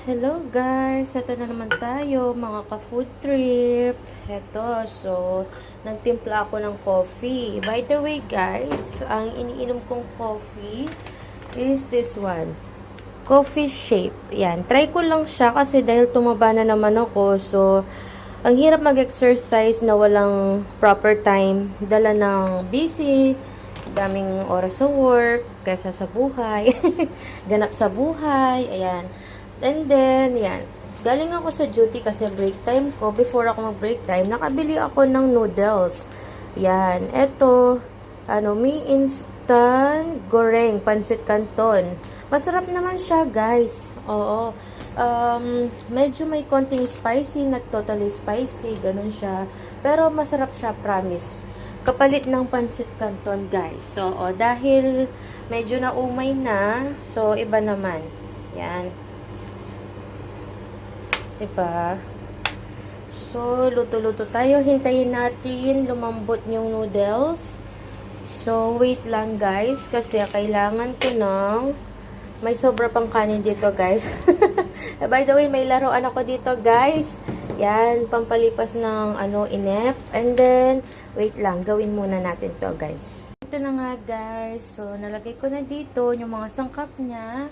Hello guys! Ito na naman tayo, mga ka-food trip. Ito, so, nagtimpla ako ng coffee. By the way guys, ang iniinom kong coffee is this one. Coffee shape. Yan, try ko lang siya kasi dahil tumaba na naman ako. So, ang hirap mag-exercise na walang proper time. Dala ng busy, daming oras sa work, kaysa sa buhay. Ganap sa buhay, ayan. And then, yan. Galing ako sa duty kasi break time ko. Before ako mag-break time, nakabili ako ng noodles. Yan. Ito, may instant goreng, pansit canton. Masarap naman siya, guys. Oo. Medyo may konting spicy, not totally spicy. Ganun siya. Pero masarap siya, promise. Kapalit ng pansit canton, guys. So, dahil medyo naumay na, so, iba naman. Yan. Diba? So, luto-luto tayo. Hintayin natin lumambot yung noodles. So, wait lang guys. Kasi kailangan ko ng may sobra pang kanin dito guys. By the way, may laruan ako dito guys. Yan, pampalipas ng inep. And then, wait lang. Gawin muna natin to guys. Ito na nga guys. So, nalagay ko na dito yung mga sangkap niya.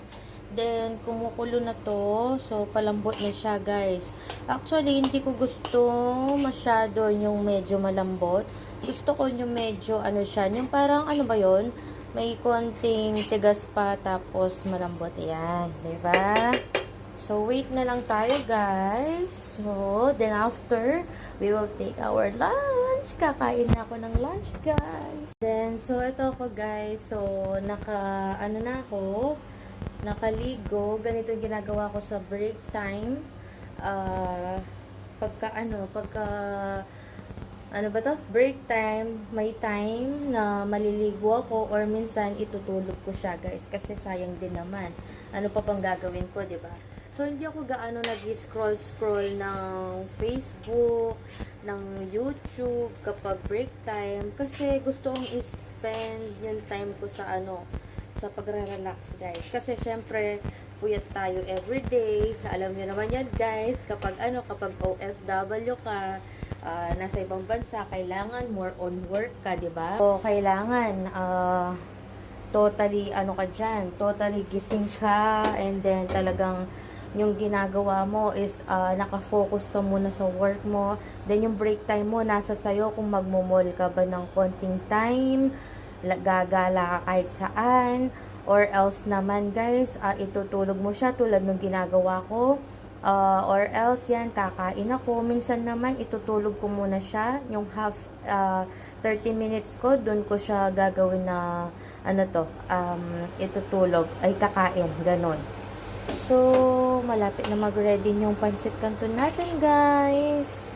Then, kumukulo na to. So, palambot na siya, guys. Actually, hindi ko gusto masyado yung medyo malambot. Gusto ko yung medyo, siya. Yung parang, ba yon? May konting tigas pa, tapos malambot. Yan, diba? So, wait na lang tayo, guys. So, then after, we will take our lunch. Kakain na ako ng lunch, guys. Then, so, ito ako, guys. So, na ako. Nakaligo. Ganito yung ginagawa ko sa break time. Break time, may time na maliligo ako or minsan itutulog ko siya, guys. Kasi sayang din naman. Ano pa pang gagawin ko, diba? So, hindi ako gaano nag-scroll ng Facebook, ng YouTube kapag break time. Kasi gusto kong i-spend yung time ko sa sa pagre-relax guys. Kasi syempre, puyat tayo everyday. Alam niyo naman yan guys, kapag OFW ka, nasa ibang bansa, kailangan more on work ka, di ba? So, kailangan, totally, totally gising ka, and then talagang, yung ginagawa mo is, nakafocus ka muna sa work mo. Then, yung break time mo, nasa sayo kung magmumall ka ba ng konting time, gagala ka kahit saan, or else naman guys, itutulog mo siya tulad ng ginagawa ko, or else yan, kakain ako. Minsan naman, itutulog ko muna siya, yung half 30 minutes ko, dun ko siya gagawin na itutulog, ay kakain, ganon. So, malapit na mag-ready yung pansit canton natin guys.